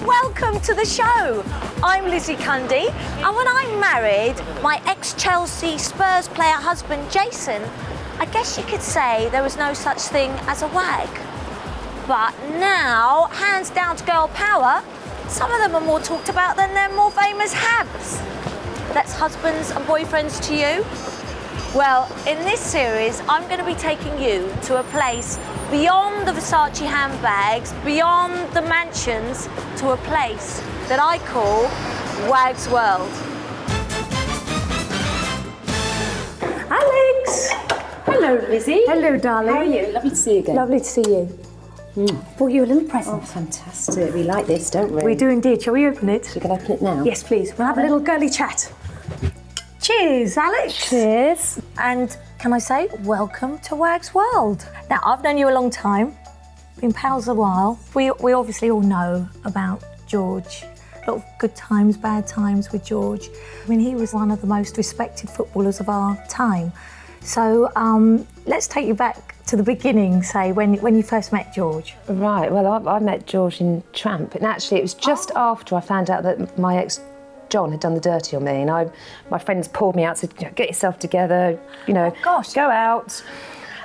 welcome to the show. I'm Lizzie Cundy, and when I married my ex-Chelsea Spurs player husband, Jason, I guess you could say there was no such thing as a wag. But now, hands down to girl power, some of them are more talked about than their more famous habs. That's husbands and boyfriends to you. Well, in this series, I'm going to be taking you to a place beyond the Versace handbags, beyond the mansions, to a place that I call Wag's World. Alex! Hello, Lizzie. Hello, darling. How are you? Lovely to see you again. Lovely to see you. Brought you a little present. Oh, fantastic. We like this, don't we? We do indeed. Shall we open it? We can open it now. Yes, please. We'll have a little girly chat. Cheers, Alex. Cheers. And can I say, welcome to Wag's World. Now, I've known you a long time, been pals a while. We obviously all know about George. A lot of good times, bad times with George. I mean, he was one of the most respected footballers of our time. So let's take you back to the beginning, say, when you first met George. Right, well, I met George in Tramp, and actually it was just after I found out that my ex John had done the dirty on me, and my friends pulled me out, said, get yourself together, you know, go out.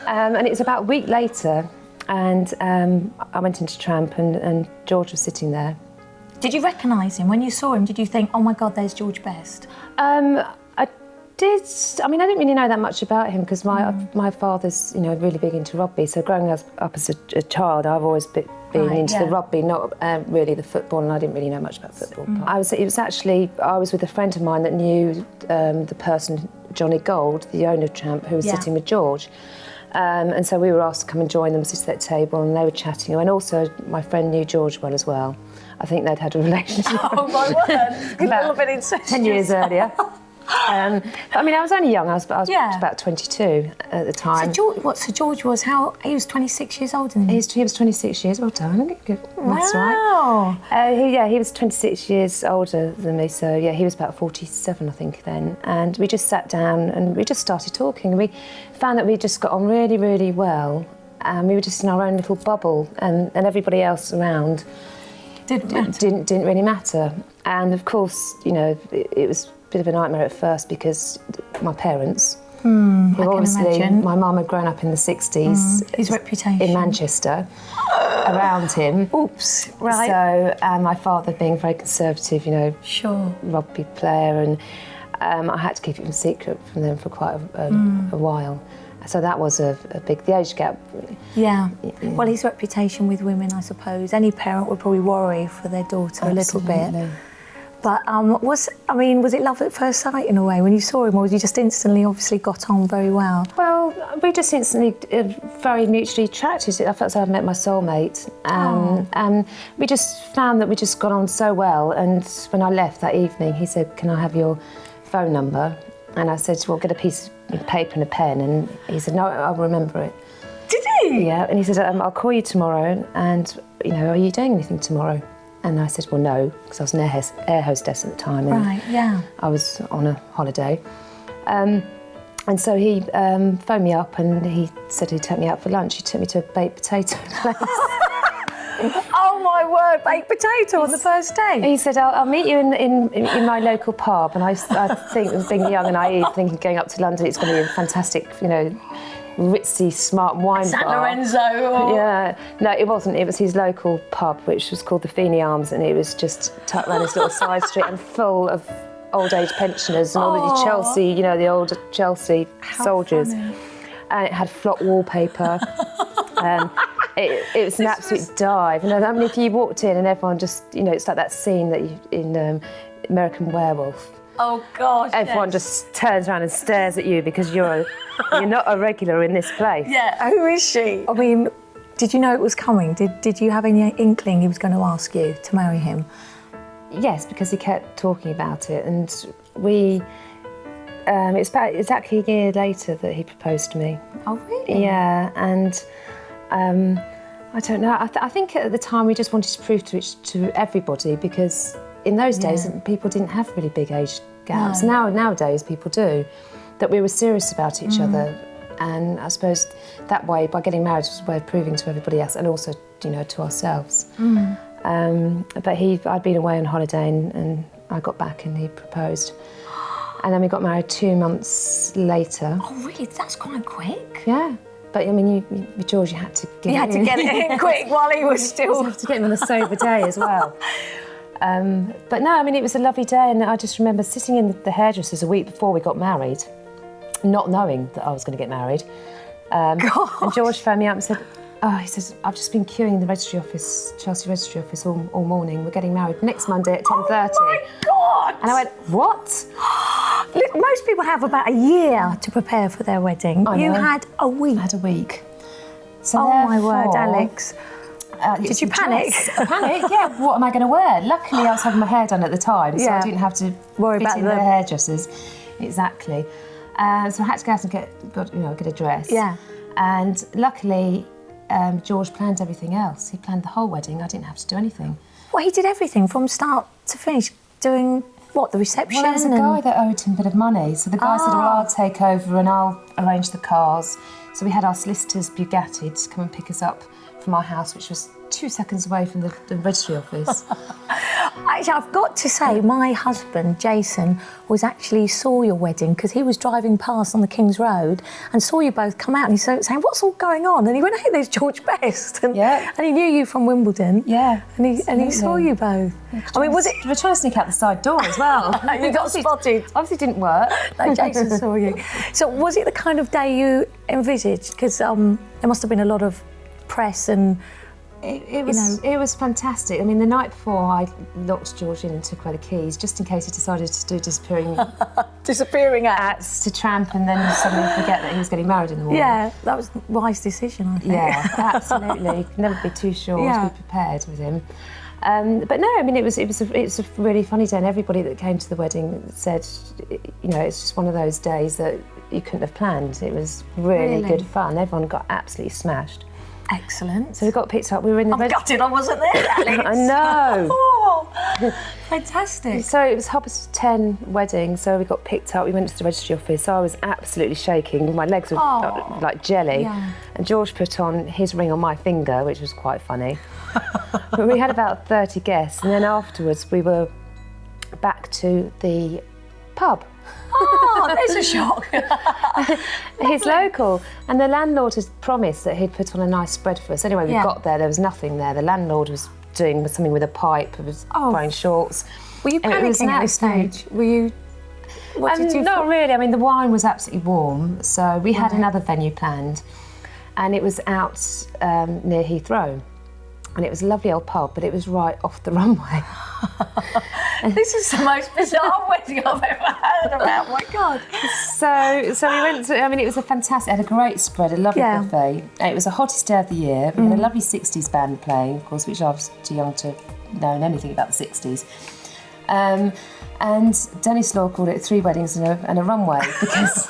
And it was about a week later, and I went into Tramp, and George was sitting there. Did you recognise him? When you saw him, did you think, oh my God, there's George Best? I did. I mean, I didn't really know that much about him because my father's, you know, really big into rugby. So growing up as a child, I've always been into the rugby, not really the football, and I didn't really know much about football. I was with a friend of mine that knew the person, Johnny Gold, the owner of Tramp, who was sitting with George. And so we were asked to come and join them, sit at that table, and they were chatting. And also, my friend knew George well as well. I think they'd had a relationship. Oh my word! A little bit incestuous. 10 years earlier. I mean, I was only young. I was about 22 at the time. So George was he was 26 years older than you? He was 26 years. Well done. Good. That's wow. Right. He was 26 years older than me. So yeah, he was about 47, I think, then. And we just sat down and we just started talking. We found that we just got on really, really well. And we were just in our own little bubble, and everybody else around didn't really matter. And of course, you know, it was bit of a nightmare at first because my parents, who obviously, my mum had grown up in the 60s. His reputation. In Manchester, around him. Oops, right. So my father being very conservative, you know, rugby player, and I had to keep it secret from them for quite a while. So that was a big, the age gap. Yeah. Well, his reputation with women, I suppose, any parent would probably worry for their daughter a little bit. But was it love at first sight in a way when you saw him, or you just instantly obviously got on very well? Well, we just instantly very mutually attracted. I felt as though I'd met my soulmate. And we just found that we just got on so well. And when I left that evening, he said, can I have your phone number? And I said, well, get a piece of paper and a pen. And he said, no, I'll remember it. Did he? Yeah, and he said, I'll call you tomorrow, and, you know, are you doing anything tomorrow? And I said, well, no, because I was an air hostess at the time. And I was on a holiday. And so he phoned me up and he said he'd take me out for lunch. He took me to a baked potato place. Oh, my word, baked potato on the first day? He said, I'll meet you in my local pub. And I think, being young and naive, thinking going up to London, it's going to be a fantastic, you know, ritzy, smart wine San bar. Lorenzo. Or... Yeah. No, it wasn't. It was his local pub, which was called the Feeney Arms, and it was just tucked around this little side street and full of old age pensioners and all the Chelsea, you know, the old Chelsea soldiers. Funny. And it had flock wallpaper. It was an absolute dive. You know, I mean, if you walked in and everyone just, you know, it's like that scene that in American Werewolf. Oh gosh! Everyone just turns around and stares at you because you're not a regular in this place. Yeah. Who is she? I mean, did you know it was coming? Did you have any inkling he was going to ask you to marry him? Yes, because he kept talking about it, and we. It's about exactly a year later that he proposed to me. Oh really? Yeah, and I don't know. I think at the time we just wanted to prove to everybody, because in those days people didn't have really big age gaps. No. Nowadays people do. That we were serious about each other, and I suppose that way, by getting married, was a way of proving to everybody else and also, you know, to ourselves. But I'd been away on holiday and I got back and he proposed. And then we got married 2 months later. Oh, really? That's quite quick. Yeah. But I mean, with George, you had to get You had to get it in quick while he was still... You have to get him on a sober day as well. But no, I mean, it was a lovely day, and I just remember sitting in the hairdressers a week before we got married, not knowing that I was going to get married. And George phoned me up and said, he says, I've just been queuing in the registry office, Chelsea registry office all morning. We're getting married next Monday at 10:30. Oh my God! And I went, what? Look, most people have about a year to prepare for their wedding. You had a week. I had a week. So oh my word, Alex. Did you panic? Panic, yeah. What am I going to wear? Luckily, I was having my hair done at the time, so I didn't have to worry fit about in the hairdressers. Exactly. So I had to go out and get a dress. Yeah. And luckily, George planned everything else. He planned the whole wedding. I didn't have to do anything. Well, he did everything from start to finish, doing what, the reception? Well, there was a guy that owed him a bit of money, so the guy said, well, I'll take over and I'll arrange the cars. So we had our solicitors Bugatti to come and pick us up from our house, which was 2 seconds away from the registry office. Actually, I've got to say, my husband, Jason, saw your wedding because he was driving past on the King's Road and saw you both come out, and he started saying, what's all going on? And he went, hey, there's George Best. And he knew you from Wimbledon. Yeah. And he saw you both. I mean, was it... We were trying to sneak out the side door as well. You got spotted. Obviously didn't work. No, Jason saw you. So was it the kind of day you envisaged? Because there must have been a lot of press and... It was fantastic. I mean, the night before, I locked George in and took away the keys, just in case he decided to do disappearing acts to tramp and then suddenly forget that he was getting married in the morning. Yeah, that was a wise decision, I think. Yeah, absolutely. You could never be too sure to be prepared with him. But no, I mean, it was a really funny day, and everybody that came to the wedding said, it's just one of those days that you couldn't have planned. It was really good fun. Everyone got absolutely smashed. Excellent. So we got picked up. We were in the... I'm gutted I wasn't there, Alex. I know. Oh, fantastic. So it was 10:30 wedding, so we got picked up. We went to the registry office. So I was absolutely shaking. My legs were like jelly. Yeah. And George put on his ring on my finger, which was quite funny. But we had about 30 guests, and then afterwards we were back to the pub. Oh, there's a shock. He's local, and the landlord had promised that he'd put on a nice spread for us. Anyway, we got there was nothing there. The landlord was doing something with a pipe, he was wearing shorts. Were you panicking at this stage? Were you... What did you... Not really. I mean, the wine was absolutely warm, so we had another venue planned, and it was out near Heathrow. And it was a lovely old pub, but it was right off the runway. This is the most bizarre wedding I've ever heard about. Oh my God. So we went to, I mean, it was a fantastic, it had a great spread, a lovely buffet. It was the hottest day of the year. We had a lovely 60s band playing, of course, which I was too young to have known anything about the 60s. And Dennis Law called it 3 weddings and a runway because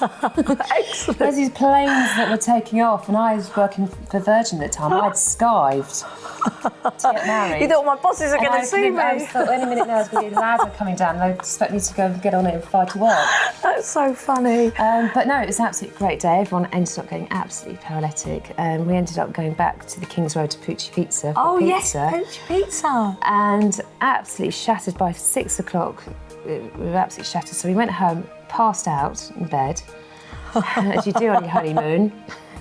there's these planes that were taking off, and I was working for Virgin at the time. I'd skived to get married. You thought my bosses are going to see me? I thought any minute now there's going to be a ladder coming down and they expect me to go and get on it and fly to work. That's so funny. But no, it was an absolutely great day. Everyone ended up getting absolutely paralytic. We ended up going back to the King's Road to Pucci Pizza for pizza. Yes, Pucci Pizza. And absolutely shattered by 6 o'clock. We were absolutely shattered. So we went home, passed out in bed, as you do on your honeymoon.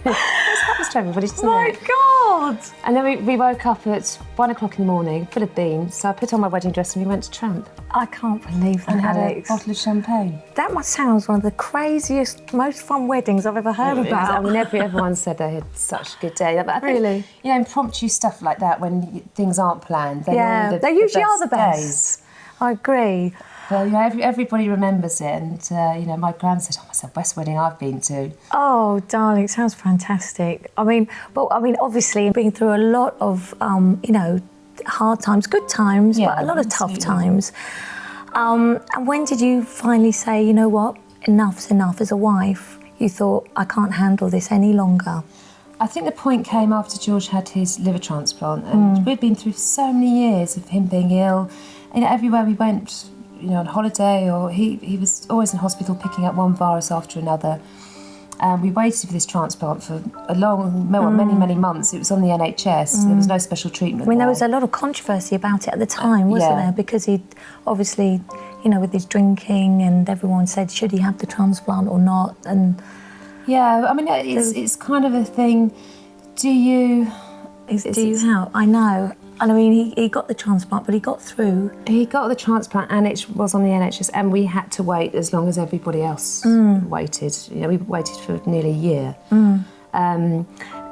This happens to everybody, doesn't it? My God! And then we woke up at 1 o'clock in the morning, full of beans. So I put on my wedding dress and we went to tramp. I can't believe that, and had Alex. a bottle of champagne. That must sound one of the craziest, most fun weddings I've ever heard about. I mean, everyone said they had such a good day. But I think, really? Impromptu stuff like that when things aren't planned. They usually are the best. Days. I agree. Well, everybody remembers it, and my gran said, "Oh, it's the best wedding I've been to." Oh, darling, it sounds fantastic. I mean, obviously, been through a lot of, hard times, good times, but a lot of tough times. And when did you finally say, you know what, enough's enough? As a wife, you thought, I can't handle this any longer. I think the point came after George had his liver transplant, and we'd been through so many years of him being ill. Everywhere we went, on holiday, or he was always in hospital picking up one virus after another. We waited for this transplant for many months. It was on the NHS. There was no special treatment. I mean, there was a lot of controversy about it at the time, wasn't there? Because he obviously, with his drinking, and everyone said, should he have the transplant or not? And yeah, I mean, it's kind of a thing. Do you help? I know. And I mean, he got the transplant, but he got through. He got the transplant, and it was on the NHS, and we had to wait as long as everybody else waited. We waited for nearly a year.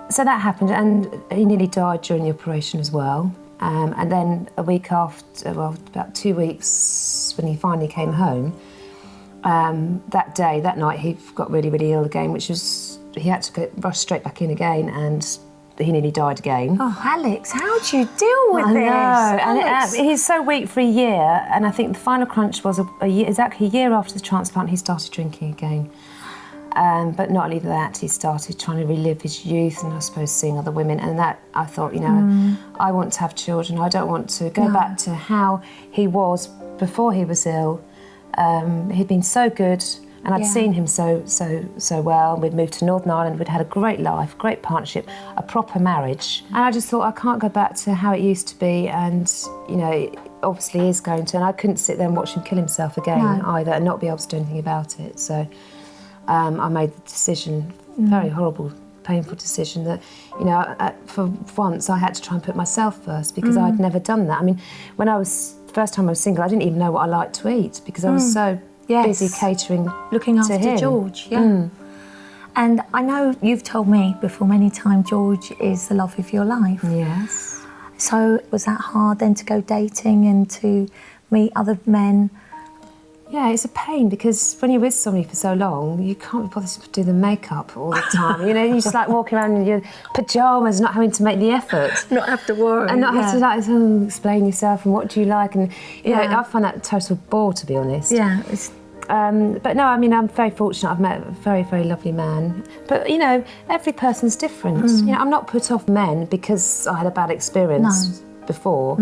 So that happened, and he nearly died during the operation as well. And then a week after, about 2 weeks, when he finally came home, that night, he got really, really ill again, which was, he had to rush straight back in again, and he nearly died again. Oh, Alex, how do you deal with this? I know, and he's so weak for a year, and I think the final crunch was exactly a year after the transplant, he started drinking again. But not only that, he started trying to relive his youth and I suppose seeing other women, and that I thought, I want to have children. I don't want to go back to how he was before he was ill. He'd been so good, and I'd seen him so well. We'd moved to Northern Ireland, we'd had a great life, great partnership, a proper marriage. And I just thought, I can't go back to how it used to be, and, obviously he is going to, and I couldn't sit there and watch him kill himself again either and not be able to do anything about it. So I made the decision, very horrible, painful decision, that, for once I had to try and put myself first, because I'd never done that. I mean, first time I was single, I didn't even know what I liked to eat, because I was so busy catering, looking after him. George. And I know you've told me before many times George is the love of your life. Yes. So was that hard then to go dating and to meet other men? Yeah, it's a pain, because when you're with somebody for so long, you can't be bothered to do the makeup all the time. You just like walking around in your pyjamas, not having to make the effort. Not have to worry. And not have to explain yourself and what do you like. And, I find that a total bore, to be honest. Yeah. But no, I mean, I'm very fortunate. I've met a very, very lovely man. But, every person's different. I'm not put off men because I had a bad experience before.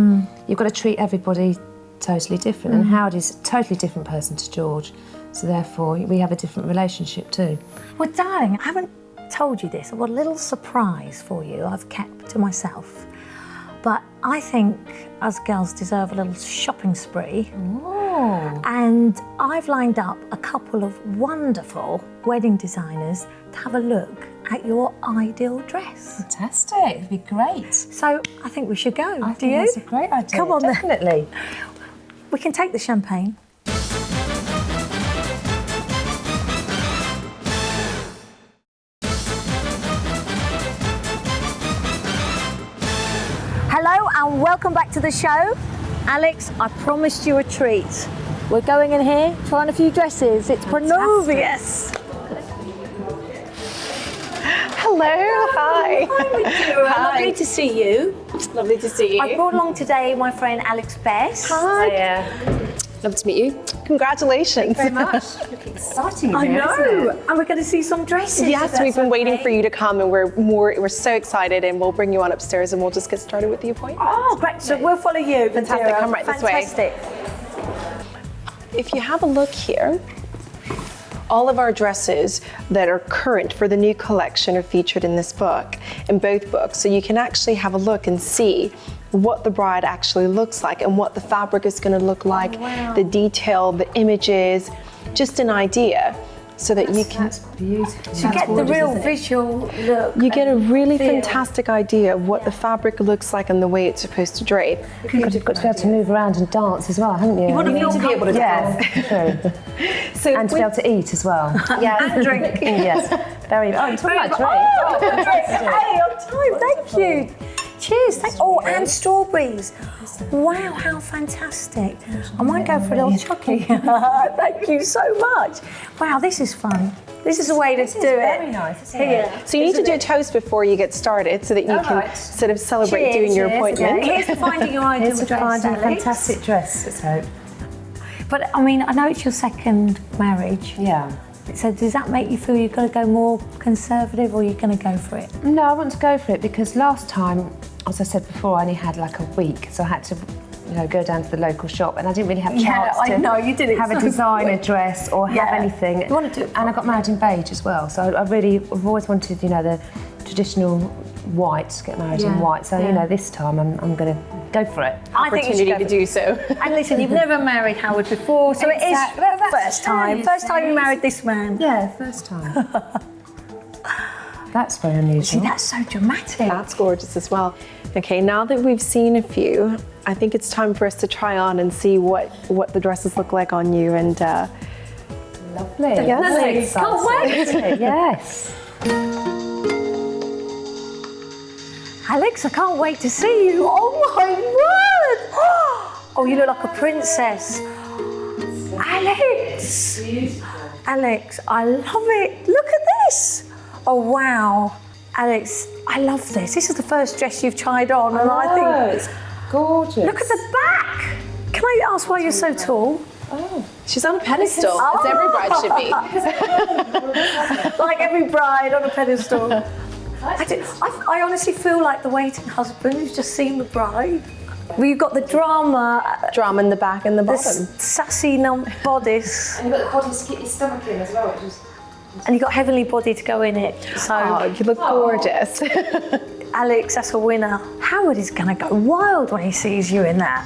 You've got to treat everybody totally different, and Howard is a totally different person to George, so therefore we have a different relationship too. Well, darling, I haven't told you this. I've got a little surprise for you I've kept to myself, but I think us girls deserve a little shopping spree. Oh. And I've lined up a couple of wonderful wedding designers to have a look at your ideal dress. Fantastic, it'd be great. So I think we should go. I think that's a great idea. Come on, definitely. We can take the champagne. Hello and welcome back to the show. Alex, I promised you a treat. We're going in here, trying a few dresses. It's Pronovius. Hello, hi. Hi. Lovely to see you. Lovely to see you. I brought along today my friend Alex Best. Hi. Lovely to meet you. Congratulations. Thank you very much. Look exciting. I know. And we're going to see some dresses. Yes, we've been waiting for you to come, and we're so excited, and we'll bring you on upstairs and we'll just get started with the appointment. Oh, great. So we'll follow you. Fantastic. Come right this way. Fantastic. If you have a look here, all of our dresses that are current for the new collection are featured in this book, in both books. So you can actually have a look and see what the bride actually looks like and what the fabric is going to look like, the detail, the images, just an idea, so that you can... That's beautiful. To get the real visual look. You get a really fantastic idea of what the fabric looks like and the way it's supposed to drape. You've got to be able to move around and dance as well, haven't you? You want to be able to Yes, true. So And to be able to eat as well. Yeah, and drink. Yes, very. Oh, you're talking about drink. Oh, hey, on time. Thank you. Cheers. And strawberries. Wow, how fantastic. I might go for a little chucky. Thank you so much. Wow, this is fun. This is a way to do it. Very nice. Here. So you need to do a toast before you get started so that you can sort of celebrate doing your appointment. Here's to finding your ideal It's a dress, Alex. fantastic dress, let's hope. But I mean, I know it's your second marriage. Yeah. So does that make you feel you've got to go more conservative, or you're going to go for it? No, I want to go for it because last time, as I said before, I only had like a week, so I had to go down to the local shop, and I didn't really have a Yeah, chance I to know, you did it have a so designer quick. dress or have Yeah. anything. You wanna do it and I got married in beige as well, so I've always wanted, the traditional white, to get married in Yeah, white. So yeah. this time I'm going to go for it. I think you should Opportunity go to for do so. And listen, you've never married Howard before, so it is Exactly. That's first time. true. First time you married this man. Yeah, first time. That's very unusual. See, that's so dramatic. That's gorgeous as well. Okay, now that we've seen a few, I think it's time for us to try on and see what the dresses look like on you. And Lovely. Lovely. Can't wait. Yes. Alex, I can't wait to see you. Oh my word! Oh, you look like a princess. Alex! Alex, I love it. Look at this. Oh, wow. Alex, I love this. This is the first dress you've tried on, and I think, it's gorgeous. look at the back. Can I ask why you're so tall? she's on a pedestal, as every bride should be. Like every bride on a pedestal. I honestly feel like the waiting husband who's just seen the bride. Well, you've got the drama, Drama in the back and the the bottom. sassy bodice, And you've got the body to keep your stomach in as well, which is... and you've got heavenly body to go in it. So, Oh, you look gorgeous. Alex, that's a winner. Howard is going to go wild when he sees you in that.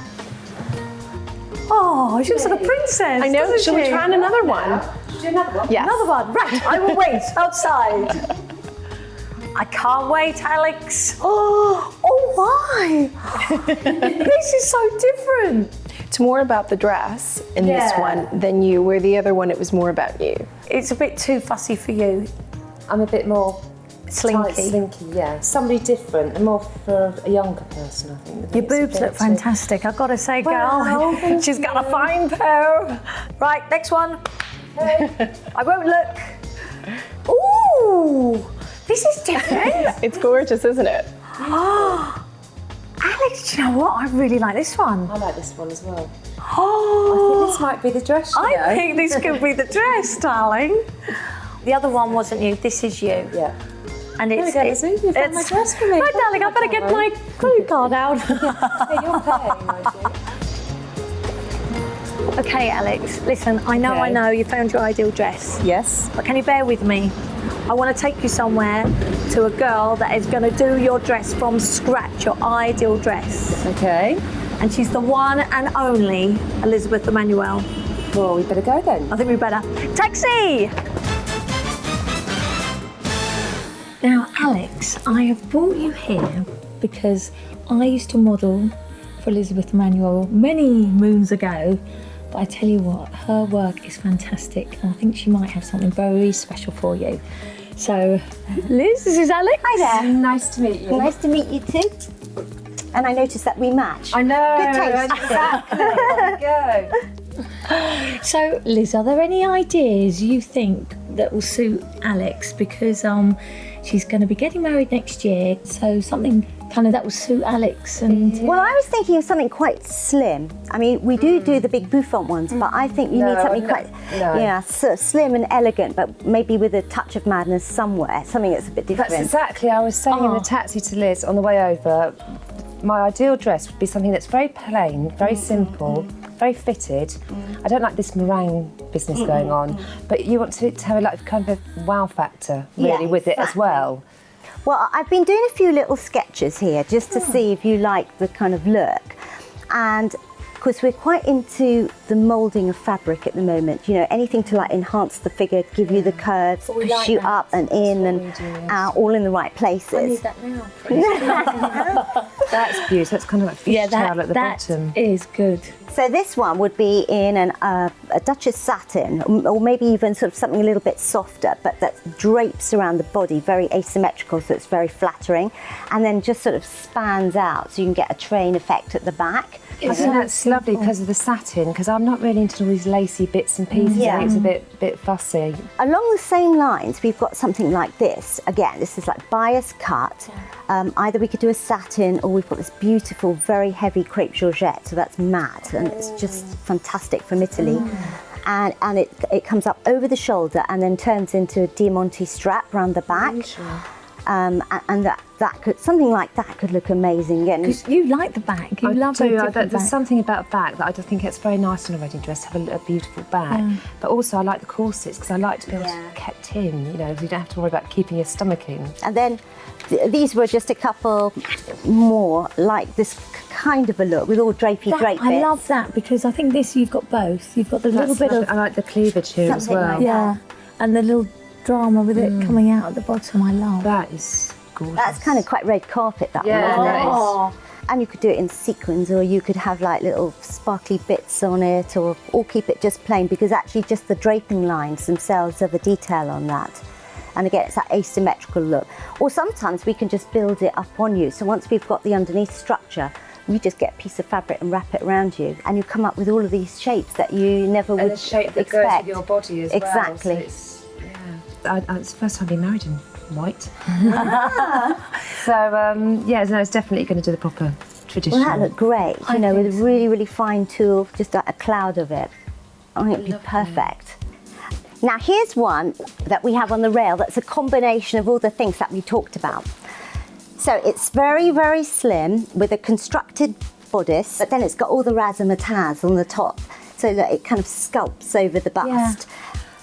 Oh, she looks like a princess. I know. doesn't Shall we she? try on another one? Do another one? Yes. Another one. Right, I will wait outside. I can't wait, Alex. Oh my! This is so different. It's more about the dress in this Yeah. one than you, where the other one it was more about you. It's a bit too fussy for you. I'm a bit more... Slinky. Tight, slinky, yeah. Somebody different, and more for a younger person, I think. Your boobs look fantastic, I've got to say, girl. Well, thank She's got a fine pair. Right, next one. I won't look. Ooh, this is different. It's gorgeous, isn't it? Alex, do you know what? I really like this one. I like this one as well. I Oh, think this might be the dress, you know. I think this could be the dress, darling. The other one wasn't you, this is you. Yeah. And it's, There we go, Lizzie, you found my dress for me. Right, darling, I better get my credit card out. Hey, you're paying, mind you. Okay, Alex, listen, I Okay. know you found your ideal dress, Yes. but can you bear with me? I want to take you somewhere to a girl that is going to do your dress from scratch, your ideal dress. Okay. And she's the one and only Elizabeth Emanuel. Well, we better go then. I think we better. Taxi! Now, Alex, I have brought you here because I used to model for Elizabeth Emanuel many moons ago. But I tell you what, her work is fantastic, and I think she might have something very special for you. So, Liz, this is Alex. Hi there. Nice to meet you. Nice to meet you too. And I noticed that we match. I know. Good taste. Exactly. There we go. So, Liz, are there any ideas you think that will suit Alex? Because she's going to be getting married next year, so something kind of that will suit Alex. And Well, I was thinking of something quite slim. I mean, we do the big bouffant ones, but I think you need something quite, sort of slim and elegant, but maybe with a touch of madness somewhere, something that's a bit different. That's exactly. I was saying in the taxi to Liz on the way over, my ideal dress would be something that's very plain, very simple, very fitted. I don't like this meringue business going on, but you want to have a kind of a wow factor really Yeah, with it as exactly. well. Well, I've been doing a few little sketches here just to see if you like the kind of look. And of course, we're quite into the moulding of fabric at the moment. You know, anything to like enhance the figure, give you the curves, we push like you that. up and in and out, all in the right places. that now. That's beautiful. It's kind of like fishtail at the bottom. is good. So this one would be in a Duchess satin, or maybe even sort of something a little bit softer, but that drapes around the body, very asymmetrical, so it's very flattering, and then just sort of spans out, so you can get a train effect at the back. I think that's lovely because of the satin, because I'm not really into all these lacy bits and pieces. Yeah. I think it's a bit fussy. Along the same lines, we've got something like this. Again, this is like bias cut. Either we could do a satin, or we've got this beautiful, very heavy crepe Georgette, so that's matte, and it's just fantastic from Italy. And it comes up over the shoulder and then turns into a Diamante strap around the back. and that could, something like that could look amazing. And Because you like the back. You love a different There's back. something about back that I just think it's very nice on a wedding dress to have a beautiful back. But also I like the corsets because I like to be able to be kept in, you know, so you don't have to worry about keeping your stomach in. And then these were just a couple more like this kind of a look with all drapey drape bits. I love that because I think this you've got both. You've got the little bit of I like the cleavage here as Something well. like yeah, and the little drama with it coming out at the bottom. I love. That is gorgeous. That's kind of quite red carpet, that Yeah, one, that isn't it? is. Oh, And you could do it in sequins, or you could have like little sparkly bits on it, or keep it just plain, because actually just the draping lines themselves are the detail on that. And again, it's that asymmetrical look. Or sometimes we can just build it up on you. So once we've got the underneath structure, you just get a piece of fabric and wrap it around you, and you come up with all of these shapes that you never would And the shape that expect. goes with your body as Exactly. well. So it's the first time being married in white. So it's definitely going to do the proper traditional. Well, that looked great, you know, with a really, really fine tool, just a cloud of it. I think it'd be perfect. Now, here's one that we have on the rail that's a combination of all the things that we talked about. So it's very, very slim with a constructed bodice, but then it's got all the razzmatazz on the top, so that it kind of sculpts over the bust.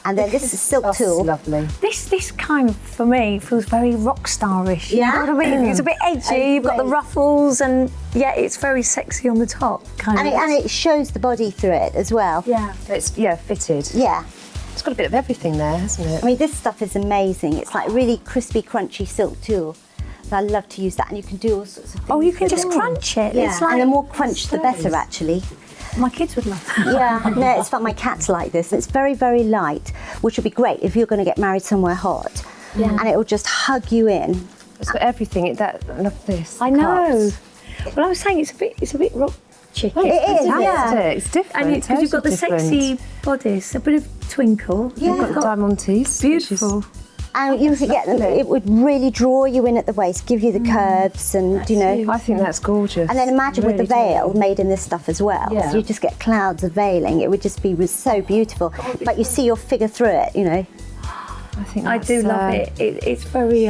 And then this is silk That's tulle. lovely. this kind of for me feels very rock starish. Yeah? You know what I mean? It's a bit edgy. You've got the ruffles, and it's very sexy on the top. Kind of. And it shows the body through it as well. Yeah. It's fitted. Yeah. It's got a bit of everything there, hasn't it? I mean, this stuff is amazing. It's like really crispy, crunchy silk tulle. So I love to use that, and you can do all sorts of things. Oh, you can with just it. crunch it. Yeah, It's like and the more crunch, the better, actually. my kids would love that. Yeah, no, it's fun. My cat's like this. It's very, very light, which would be great if you're going to get married somewhere hot. Yeah. And it will just hug you in. It's got everything. I love this. I know. Cups. Well, I was saying it's a bit rock chicken. It is, Fantastic. yeah. It's different. And because you've got the totally sexy different. bodice, a bit of twinkle. Yeah. You've got the diamantes. Beautiful. And you could get them, it would really draw you in at the waist, give you the curves, and you know. I think that's gorgeous. And then imagine with the Really veil made in this stuff as well. Yeah. So you just get clouds of veiling. It would just be so beautiful. But you see your figure through it, you know. I think I do love it. It's very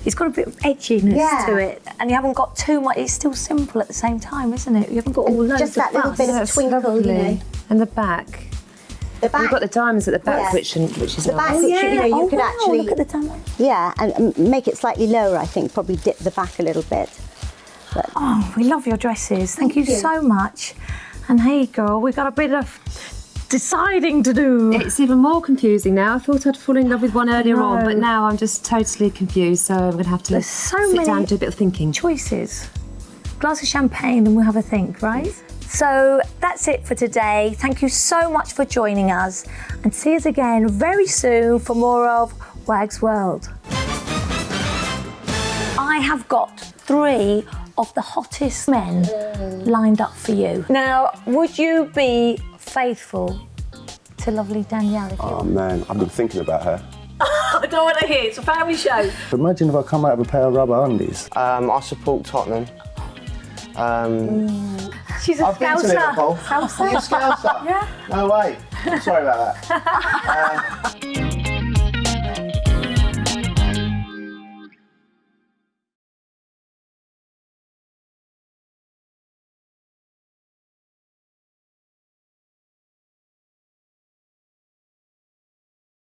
it's got a bit of edginess to it, and you haven't got too much. It's still simple at the same time, isn't it? You haven't got all loads Just that of little fuss. bit of That's twinkle, lovely. you know. And the back. The back, You've got the diamonds at the back, Yeah. which is The back, nice. which, you know, you could wow, actually, look at the diamond. yeah, and make it slightly lower. I think probably dip the back a little bit. Oh, we love your dresses. Thank you so much. And hey, girl, we've got a bit of deciding to do. It's even more confusing now. I thought I'd fall in love with one earlier know. on, but now I'm just totally confused. So I'm going to have to There's so sit many down and do a bit of thinking. choices. Glass of champagne, and we'll have a think, right? So that's it for today. Thank you so much for joining us, and see us again very soon for more of Wag's World. I have got 3 of the hottest men lined up for you. Now, would you be faithful to lovely Danielle? If you Oh man, I've been thinking about her. I don't want to hear. It's a family show. Imagine if I come out with a pair of rubber undies. I support Tottenham. She's a I've been to Liverpool. Scouser. You Scouser? Yeah. No way. Sorry about that.